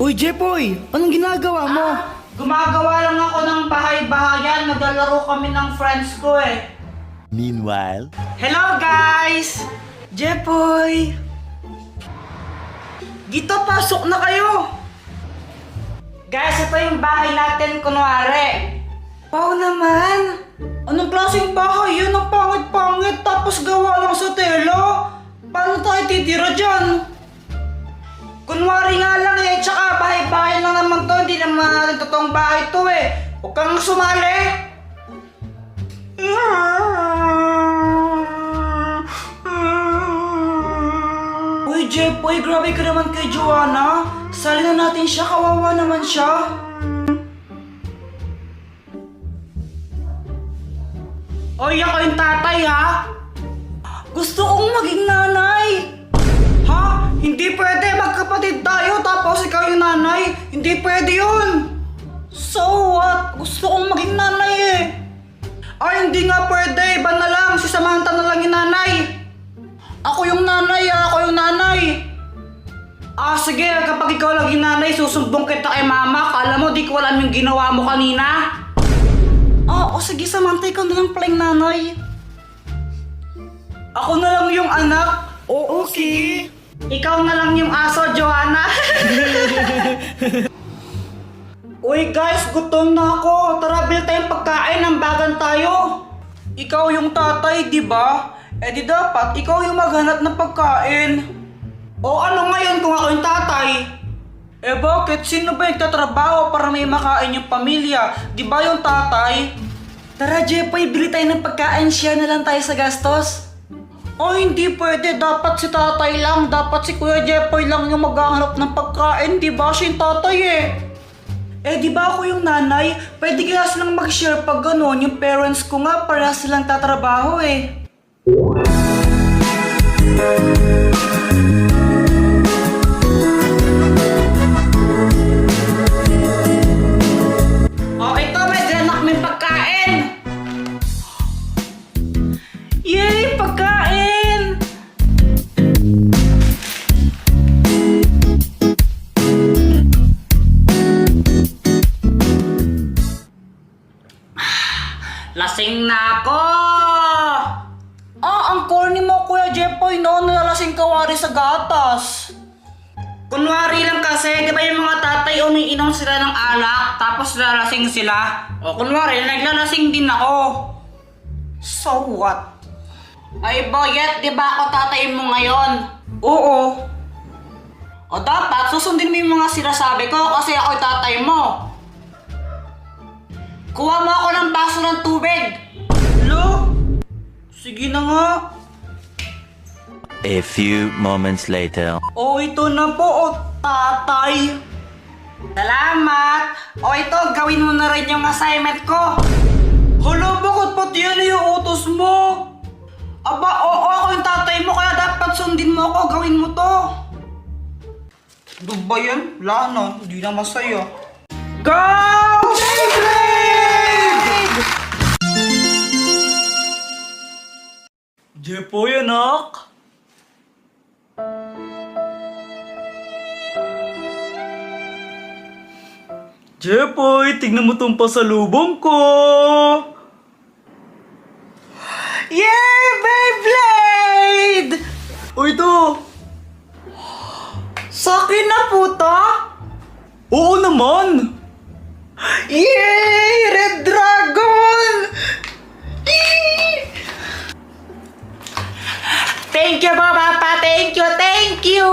Uy, Jepoy! Anong ginagawa mo? Gumagawa lang ako ng bahay-bahayan. Naglalaro kami ng friends ko eh. Meanwhile, Hello guys! Jepoy! Dito, pasok na kayo! Guys, ito yung bahay natin kunwari. Wow naman! Anong klaseng bahay yun? Ang pangit-pangit tapos gawa lang sa tela. Paano tayo titira dyan? Kunwari nga lang eh, tsaka bahay-bahay lang naman to. Hindi naman natin totoong bahay to eh. Huwag kang sumali! Uy, Jepoy, grabe ka naman kay Joanna. Sali na natin siya, kawawa naman siya. Oy, ako yung tatay ha? Gusto kong maging nanay. Ha? Hindi pwede, magkapatid tayo tapos ikaw yung nanay. Hindi pwede yun. So what? Gusto kong maging nanay eh. Ay, hindi nga pwede. Iba na lang. Si Samantha na lang yung nanay. Ako yung nanay ah. Ako yung nanay. Sige. Kapag ikaw lang yung nanay, susumbong kita kay mama. Kala mo, di ko alam yung ginawa mo kanina. Sige, Samantha, ikaw na lang palang nanay. Ako na lang yung anak. Oo, okay. Ikaw na lang yung aso, Joanna. Uy guys, gutom na ako. Tara, bil tayong pagkain, ambagan tayo. Ikaw yung tatay, di ba? Eh di dapat, ikaw yung maghanap ng pagkain. O ano ngayon kung ako yung tatay? Eh bakit? Sino ba nagtatrabaho para may makain yung pamilya? Di ba yung tatay? Tara, Jepoy, bili tayo ng pagkain. Share na lang tayo sa gastos. Hindi pwede. Dapat si tatay lang. Dapat si Kuya Jepoy lang yung maghahanap ng pagkain. Di ba? Siya yung tatay eh. Eh, di ba ako yung nanay? Pwede kaya silang mag-share pag gano'n. Yung parents ko nga, para silang tatrabaho eh. Ito may ganak may pagkain. Yay! Pagkain! Lasing na ako! Ang corny mo, Kuya Jepoy, no? Nalalasing ka wari sa gatas. Kunwari lang kasi, di ba yung mga tatay umiinom sila ng alak, tapos lalasing sila? Kunwari, naglalasing din ako. So what? Ay, Boyet, di ba ako tatay mo ngayon? Oo. O dapat, susundin mo yung mga sinasabi ko kasi ako yung tatay mo. Kuha mo ako ng baso ng tubig. Lo? Sige na nga. a few moments later. Ito na po, tatay. Salamat! Ito, gawin mo na rin yung assignment ko. Hala, bakit pati yan yung utos mo? Ako yung tatay mo, kaya dapat sundin mo ako, gawin mo to. Ano ba yan? Wala na, hindi na masaya. Go! Jepoy, anak. Jepoy, tignan mo tong pasalubong ko. Yay! Beyblade! Ito. Sa akin na po to? Oo naman. Yay! Red Dragon! Thank you, Papa! Thank you! Thank you!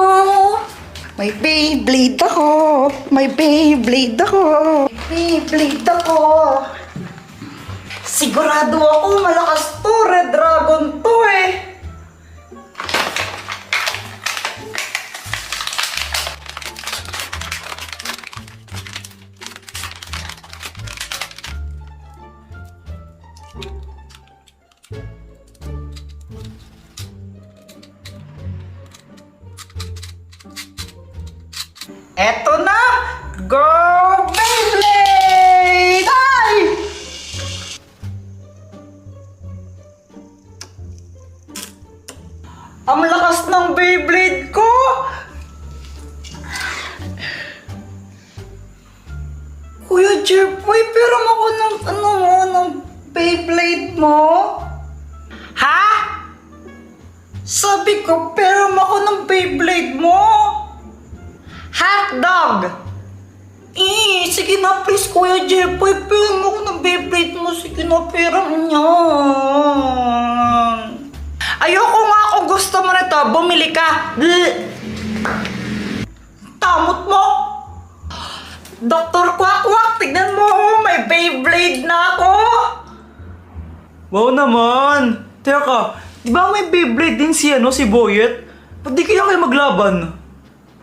May Beyblade ako! May Beyblade ako! May Beyblade ako! Sigurado ako malakas to! Red Dragon to eh! Eto na! Go Beyblade! Ay! Ang lakas ng Beyblade ko! Jeffoy, pero ako ng ng Beyblade mo? Ha? Sabi ko, pero ako ng Beyblade mo? Hotdog! Sige na please Kuya Jeffoy, pero ako ng Beyblade mo. Sige na, pero niyan. Ayoko nga kung gusto mo nito, bumili ka. Tamot mo! Dr. Quack, tignan mo, may Beyblade na ako. Wow naman! Teka, di ba may Beyblade din si Boyet? Ba't di kaya kayo maglaban?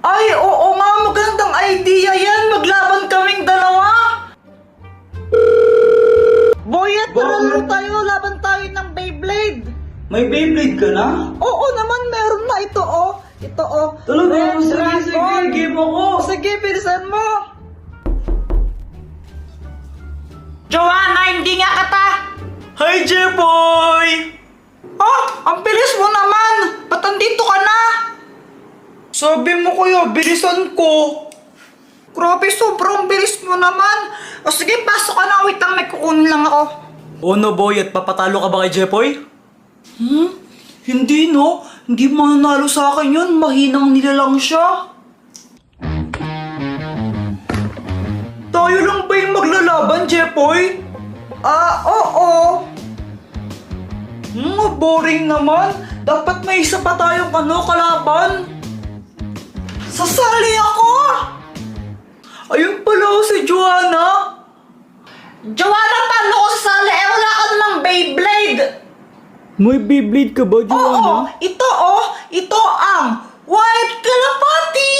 Ay, oo nga, magandang idea yan! Maglaban kaming dalawa! Boyet, tara lang tayo, laban tayo ng Beyblade. May Beyblade ka na? Oo naman, meron na ito oh. Ito oh. Talaga? Red Sige, Dragon. game ako! Sige, bilisan mo. Joanna, hindi nga kata. Hi, Jeffoy! Oh, ang bilis mo naman. Ba't andito ka na? Sabi mo kuya, bilisan ko! Grabe, sobrang bilis mo naman. O sige, pasok ka na. Wait lang, may kukunin lang ako. Ano Boyet, papatalo ka ba kay Jeffoy? Hindi no, hindi mananalo sa akin yun, mahinang nilalang siya. Tayo lang ba yung maglalaban, Jeffoy? Oo. Boring naman. Dapat may isa pa tayong kalaban. Sasali ako! Ayun pala si Joanna. Joanna, paano ko sasali? Wala ka namang Beyblade. May Beyblade ka ba, Oo, ito ang White Kalapati!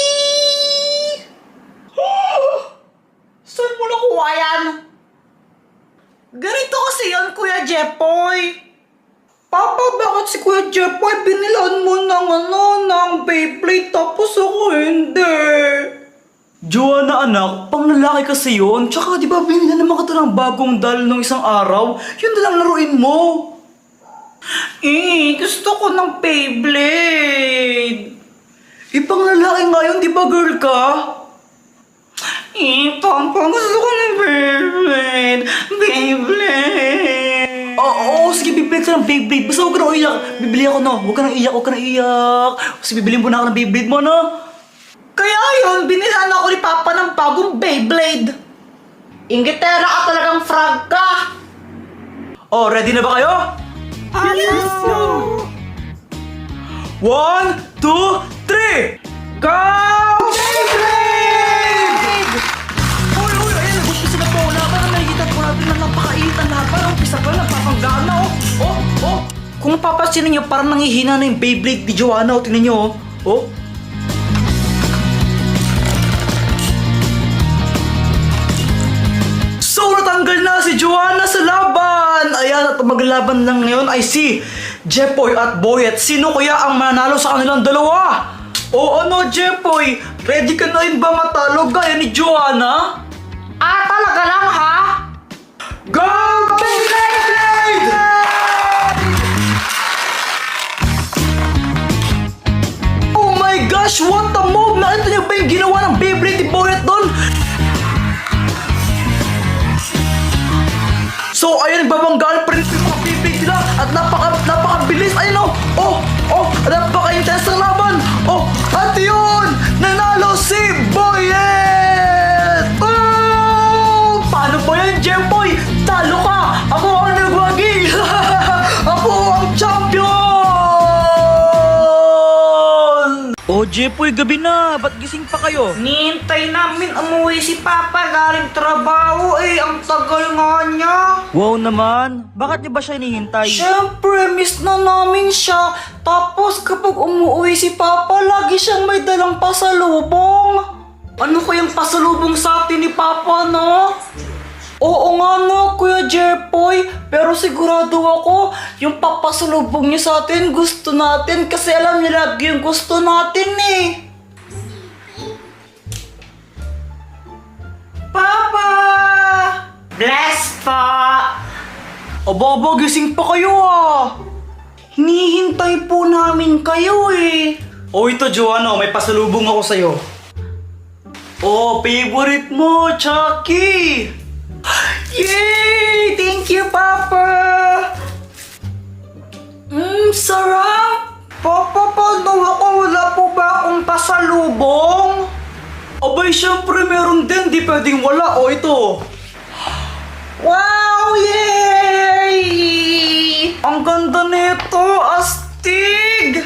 Saan mo nakuha yan? Ganito kasi yan, Kuya Jeffoy. Papa, bakit si Kuya Jeffoy binilan mo ng Beyblade tapos ako hindi? Joanna anak, pang lalaki kasi yun. Tsaka di ba binilan naman ka ng bagong doll nung isang araw? Yun na lang laruin mo. Gusto ko ng Beyblade. Pang lalaki nga yun, di ba girl ka? Papa, gusto ko ng Beyblade. Oo, sige, bibili ka ng Beyblade. Basta huwag ka nang iyak. Bibili ako, no? Huwag ka nang iyak. Kasi bibili mo na ako ng Beyblade mo, no? Kaya yun, binilan ako ni Papa ng bagong Beyblade. Ingitera ka talagang frog ka. Oh, ready na ba kayo? Yes, go! 1, 2, 3! Go! Beyblade! Uy, ayan, nag-umpisa na po. Laban na nakikita po natin na napakainit ang laban. Umpisa pa, nagpapanggana, oh. Kung papansinin nyo, parang nangihina na yung Beyblade ni Joanna. Tingnan nyo, oh. So, natanggal na si Joanna sa laban! Ayan, at maglaban lang ngayon ay si Jeffoy at Boyet. Sino kaya ang mananalo sa kanilang dalawa? O ano, Jeffoy? Ready ka na rin ba matalo gaya ni Joanna? Talaga lang ha? Go, Beyblade! Oh my gosh, what a move! Nakita niyo ba yung ginawa ng Beyblade ni Boyet doon? So, ayun, nagbabanggaan pa rin yung mga Beyblade nila at napakabilis. Ayun, napaka-intense ng laban. At yun, nanalo si Boyet! Paano ba yan, Jeffoy? Talo ka! Ako ang nagwagi! Ako ang champion! Jeffoy, gabi na. Ba't gising pa kayo? Nihintay namin umuwi si Papa galing trabaho ang tagal nga niya. Wow naman. Bakit niyo ba siya hinihintay? Siyempre, miss na namin siya. Tapos kapag umuwi si Papa, lagi siyang may dalang pasalubong. Ano kayang pasalubong sa atin ni Papa, no? Oo nga no, Kuya Jeffoy. Pero sigurado ako, yung papasalubong niya sa atin, gusto natin. Kasi alam niya lagi yung gusto natin eh. Papa! Bless po! Aba, gising pa kayo ah! Hinihintay po namin kayo eh. Ito Joanna, may pasalubong ako sa'yo. Favorite mo, Chucky! Yay! Thank you, Papa! Sarap! Papa, paano ako? Wala po ba akong pasalubong? Abay, syempre meron din. Di pwedeng wala. O, ito. Wow! Yay! Ang ganda nito! Astig!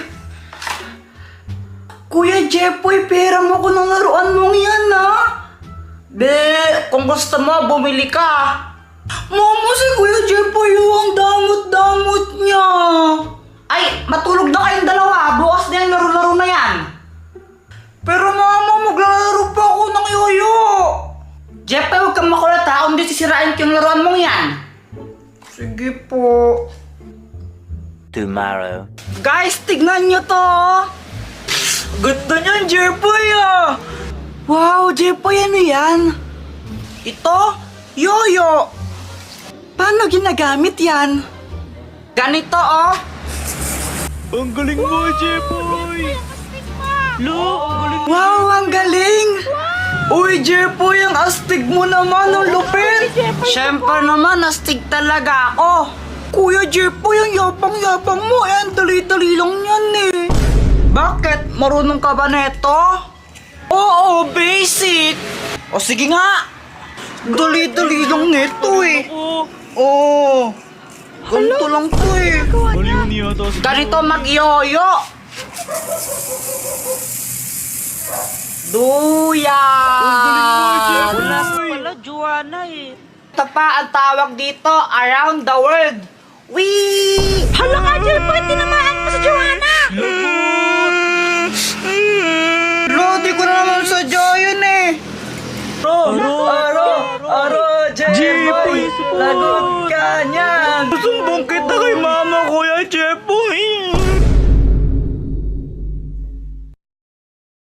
Kuya Jepoy, pera mo ko ng laruan mong yan, ha? Be, kung gusto mo, bumili ka. Mama, si Kuya Jepoy, ang damot-damot niya. Ay, matulog na kayong dalawa. Bukas na yung laro-laro na yan. Pero mama, maglalaro pa ako ng yoyo. Jepoy, huwag kang makulat ha. Hindi sisirain ko yung laruan mong yan. Sige po. Tomorrow. Guys, tignan nyo to. Ganda niyan, Jepoy ah. Wow, Jepoy, ano yan? Ito? Yoyo. Paano ginagamit yan? Ganito, oh. Ang galing mo, Jepoy. Lo, ang galing. Wow, ang galing. Uy, Jepoy, ang astig mo naman. Ang lupit. Siyempre naman, astig talaga ako. Kuya Jepoy, ang yapang-yapang mo. Eh, ang dali-dali lang yan eh. Bakit? Marunong ka ba neto? Oo, basic. O sige nga. Dali-dali lang neto eh. Oo. Ganito lang to eh. Baliw niya to. Ganito mag-yoyo. Duya! Jepoy. Pala, Juana eh. Ito pa ang tawag dito, around the world. Wee! Hala ka, Jepoy, tinamaan mo sa Joanna! Lodi ko na naman sa yun eh. Aro, Jepoy, lagot ka niyan. Gusto mo